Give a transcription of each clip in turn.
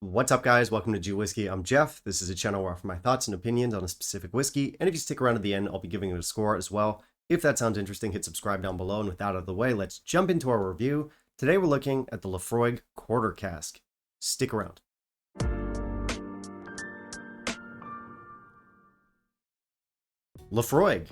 What's up, guys? Welcome to G Whiskey. I'm Jeff. This is a channel where I offer my thoughts and opinions on a specific whiskey, and if you stick around to the end, I'll be giving it a score as well. If that sounds interesting, hit subscribe down below, and with that out of the way, let's jump into our review. Today we're looking at the Laphroaig Quarter Cask. Stick around. Laphroaig.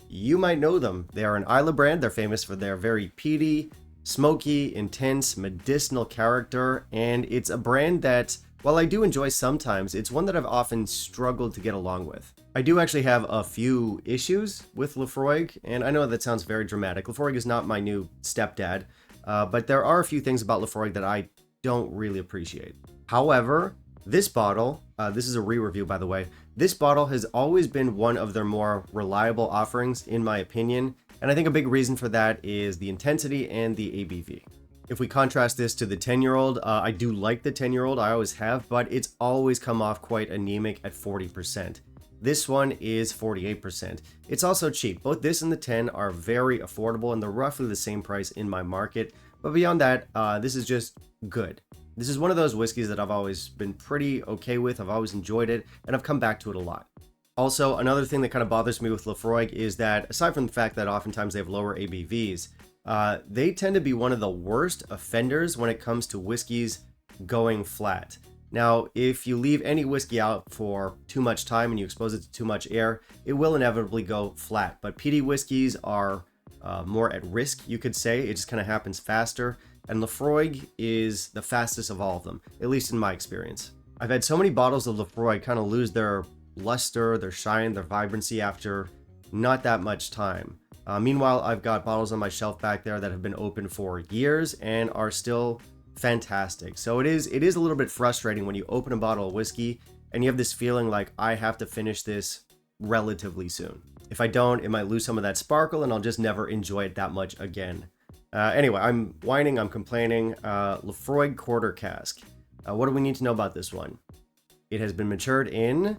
You might know them. They are an Islay brand. They're famous for their very peaty, smoky, intense, medicinal character, and it's a brand that, while I do enjoy sometimes, it's one that I've often struggled to get along with. I do actually have a few issues with Laphroaig, and I know that sounds very dramatic. Laphroaig is not my new stepdad, but there are a few things about Laphroaig that I don't really appreciate. However, this bottle, this is a re-review by the way, this bottle has always been one of their more reliable offerings in my opinion, and I think a big reason for that is the intensity and the ABV. If we contrast this to the 10-year-old, I do like the 10-year-old, I always have, but it's always come off quite anemic at 40%. This one is 48%. It's also cheap. Both this and the 10 are very affordable and they're roughly the same price in my market. But beyond that, this is just good. This is one of those whiskeys that I've always been pretty okay with. I've always enjoyed it and I've come back to it a lot. Also, another thing that kind of bothers me with Laphroaig is that, aside from the fact that oftentimes they have lower ABVs, they tend to be one of the worst offenders when it comes to whiskeys going flat. Now, if you leave any whiskey out for too much time and you expose it to too much air, it will inevitably go flat. But peaty whiskeys are more at risk, you could say. It just kind of happens faster. And Laphroaig is the fastest of all of them, at least in my experience. I've had so many bottles of Laphroaig kind of lose their luster, their shine, their vibrancy after not that much time. Meanwhile, I've got bottles on my shelf back there that have been open for years and are still fantastic. So it is a little bit frustrating when you open a bottle of whiskey and you have this feeling like I have to finish this relatively soon. If I don't, it might lose some of that sparkle and I'll just never enjoy it that much again. Anyway, I'm whining, I'm complaining. Laphroaig Quarter Cask. What do we need to know about this one? It has been matured in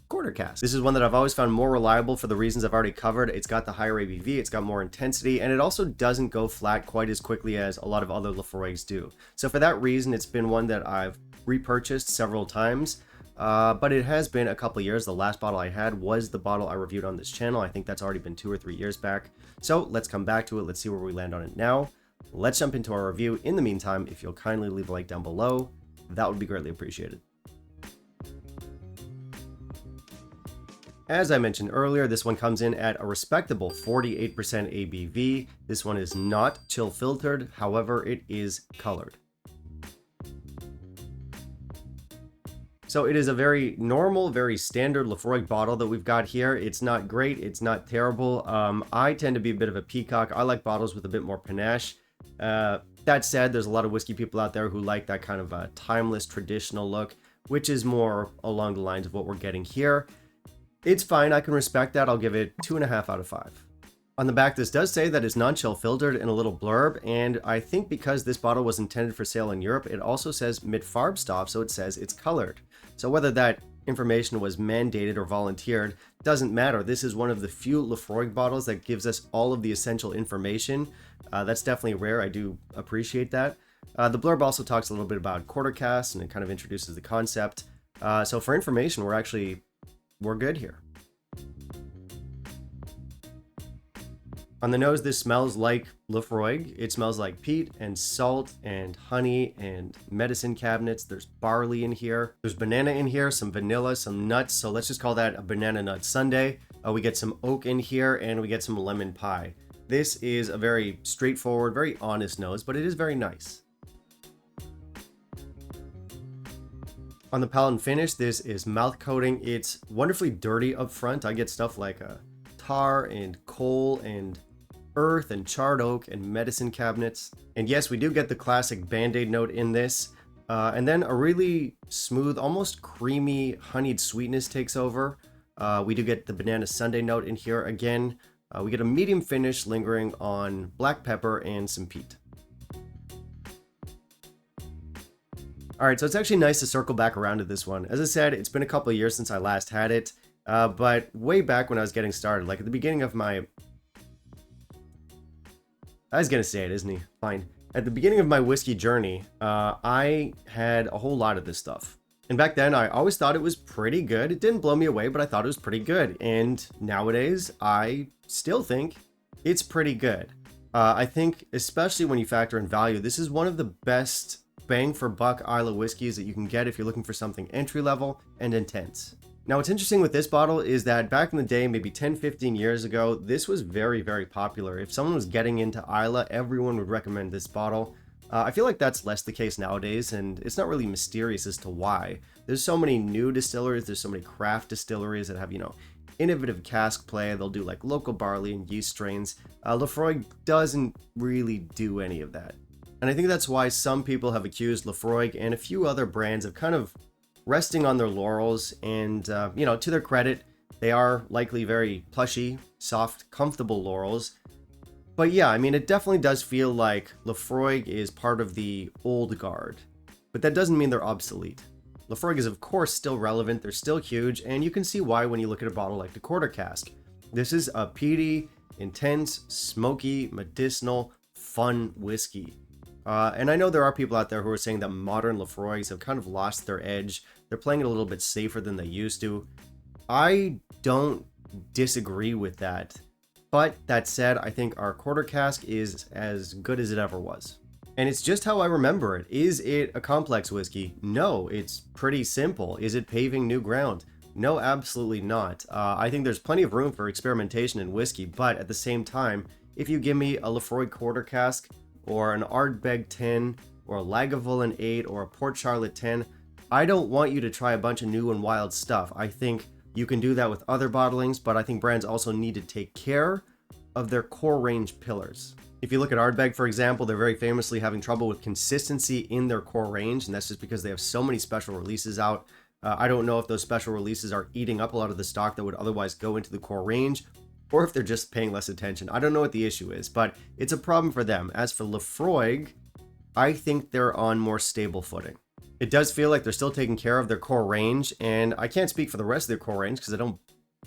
quarter cask. This is one that I've always found more reliable for the reasons I've already covered. It's got the higher ABV, it's got more intensity, and it also doesn't go flat quite as quickly as a lot of other Laphroaigs do. So for that reason, it's been one that I've repurchased several times, but it has been a couple years. The last bottle I had was the bottle I reviewed on this channel. I think that's already been 2 or 3 years back. So let's come back to it. Let's see where we land on it now. Let's jump into our review. In the meantime, if you'll kindly leave a like down below, that would be greatly appreciated. As I mentioned earlier, this one comes in at a respectable 48% ABV. This one is not chill filtered, however, it is colored. So it is a very normal, very standard Laphroaig bottle that we've got here. It's not great, it's not terrible. I tend to be a bit of a peacock. I like bottles with a bit more panache. That said, there's a lot of whiskey people out there who like that kind of a timeless, traditional look, which is more along the lines of what we're getting here. It's fine, I can respect that. I'll give it 2.5 out of 5. On the back, this does say that it's non-chill filtered in a little blurb, and I think because this bottle was intended for sale in Europe, it also says mid-farbstoff, so it says it's colored. So whether that information was mandated or volunteered doesn't matter. This is one of the few Laphroaig bottles that gives us all of the essential information. That's definitely rare. I do appreciate that. The blurb also talks a little bit about quarter casks, and it kind of introduces the concept. So for information, we're good here. On the nose, this smells like Laphroaig. It smells like peat and salt and honey and medicine cabinets. There's barley in here. There's banana in here, some vanilla, some nuts. So let's just call that a banana nut sundae. We get some oak in here and we get some lemon pie. This is a very straightforward, very honest nose, but it is very nice. On the palate and finish, this is mouth coating. It's wonderfully dirty up front. I get stuff like tar and coal and earth and charred oak and medicine cabinets. And yes, we do get the classic Band-Aid note in this. And then a really smooth, almost creamy honeyed sweetness takes over. We do get the banana sundae note in here again. We get a medium finish lingering on black pepper and some peat. Alright, so it's actually nice to circle back around to this one. As I said, it's been a couple of years since I last had it, but way back when I was getting started, like at the beginning of my... I was gonna say it, isn't he? Fine. At the beginning of my whiskey journey, I had a whole lot of this stuff. And back then, I always thought it was pretty good. It didn't blow me away, but I thought it was pretty good. And nowadays, I still think it's pretty good. I think, especially when you factor in value, this is one of the best bang for buck Islay whiskeys that you can get if you're looking for something entry level and intense. Now, what's interesting with this bottle is that back in the day, maybe 10-15 years ago, this was very, very popular. If someone was getting into Islay, everyone would recommend this bottle. I feel like that's less the case nowadays, and it's not really mysterious as to why. There's so many new distilleries, there's so many craft distilleries that have, innovative cask play. They'll do like local barley and yeast strains. Laphroaig doesn't really do any of that. And I think that's why some people have accused Laphroaig and a few other brands of kind of resting on their laurels. And, to their credit, they are likely very plushy, soft, comfortable laurels. But yeah, it definitely does feel like Laphroaig is part of the old guard. But that doesn't mean they're obsolete. Laphroaig is of course still relevant, they're still huge, and you can see why when you look at a bottle like the Quarter Cask. This is a peaty, intense, smoky, medicinal, fun whiskey. And I know there are people out there who are saying that modern Laphroaigs have kind of lost their edge. They're playing it a little bit safer than they used to. I don't disagree with that. But that said, I think our Quarter Cask is as good as it ever was. And it's just how I remember it. Is it a complex whiskey? No, it's pretty simple. Is it paving new ground? No, absolutely not. I think there's plenty of room for experimentation in whiskey, but at the same time, if you give me a Laphroaig Quarter Cask, or an Ardbeg 10, or a Lagavulin 8, or a Port Charlotte 10, I don't want you to try a bunch of new and wild stuff. I think you can do that with other bottlings, but I think brands also need to take care of their core range pillars. If you look at Ardbeg, for example, they're very famously having trouble with consistency in their core range, and that's just because they have so many special releases out. I don't know if those special releases are eating up a lot of the stock that would otherwise go into the core range, or if they're just paying less attention. I don't know what the issue is, but it's a problem for them. As for Laphroaig, I think they're on more stable footing. It does feel like they're still taking care of their core range, and I can't speak for the rest of their core range because I don't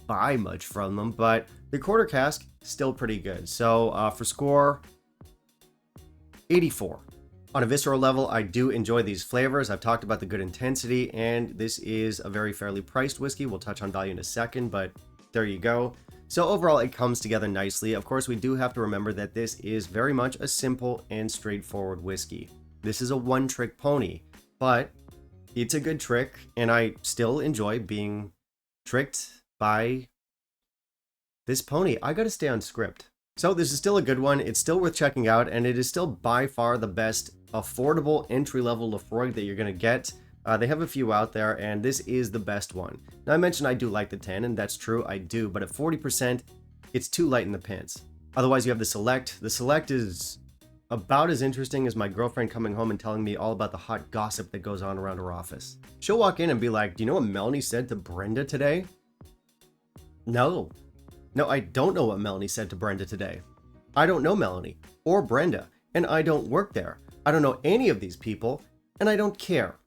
buy much from them, but the Quarter Cask, still pretty good. So for score, 84. On a visceral level, I do enjoy these flavors. I've talked about the good intensity, and this is a very fairly priced whiskey. We'll touch on value in a second, but there you go. So overall, it comes together nicely. Of course, we do have to remember that this is very much a simple and straightforward whiskey. This is a one-trick pony, but it's a good trick, and I still enjoy being tricked by this pony. I gotta stay on script. So this is still a good one. It's still worth checking out, and it is still by far the best affordable entry-level Laphroaig that you're gonna get. They have a few out there, and this is the best one. Now, I mentioned I do like the 10, and that's true, I do, but at 40%, it's too light in the pants. Otherwise, you have the Select. The Select is about as interesting as my girlfriend coming home and telling me all about the hot gossip that goes on around her office. She'll walk in and be like, "Do you know what Melanie said to Brenda today?" No, I don't know what Melanie said to Brenda today. I don't know Melanie or Brenda, and I don't work there. I don't know any of these people, and I don't care.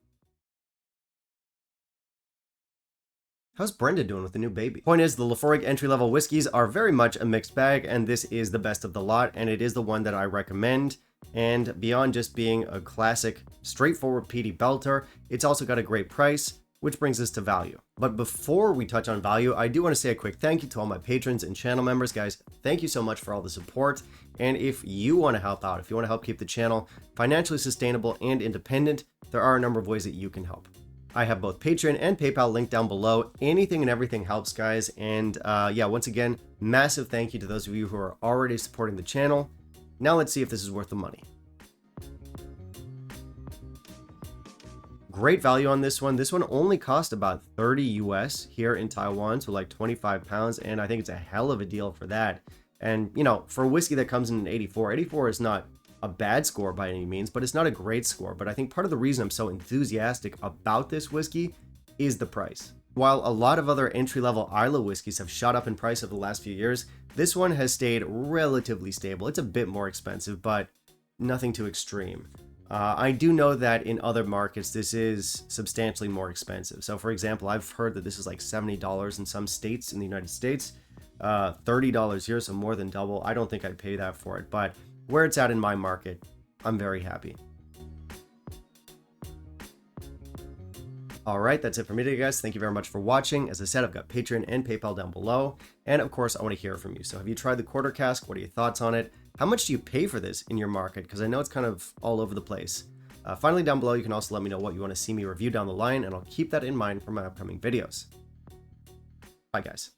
How's Brenda doing with the new baby? Point is, the Laphroaig entry-level whiskeys are very much a mixed bag, and this is the best of the lot, and it is the one that I recommend. And beyond just being a classic, straightforward peaty belter, it's also got a great price, which brings us to value. But before we touch on value, I do want to say a quick thank you to all my patrons and channel members. Guys, thank you so much for all the support. And if you want to help out, if you want to help keep the channel financially sustainable and independent, there are a number of ways that you can help. I have both Patreon and PayPal linked down below. Anything and everything helps, guys. And yeah, once again, massive thank you to those of you who are already supporting the channel. Now let's see if this is worth the money. Great value on this one. This one only cost about 30 US here in Taiwan, so like 25 pounds, and I think it's a hell of a deal for that. And, for a whiskey that comes in an 84, 84 is not a bad score by any means, but it's not a great score. But I think part of the reason I'm so enthusiastic about this whiskey is the price. While a lot of other entry-level Islay whiskeys have shot up in price over the last few years, this one has stayed relatively stable. It's a bit more expensive, but nothing too extreme. I do know that in other markets, this is substantially more expensive. So for example, I've heard that this is like $70 in some states in the United States, $30 here, so more than double. I don't think I'd pay that for it, but where it's at in my market, I'm very happy. Alright, that's it for me today, guys. Thank you very much for watching. As I said, I've got Patreon and PayPal down below. And of course, I want to hear from you. So have you tried the Quarter Cask? What are your thoughts on it? How much do you pay for this in your market? Because I know it's kind of all over the place. Finally, down below, you can also let me know what you want to see me review down the line, and I'll keep that in mind for my upcoming videos. Bye, guys.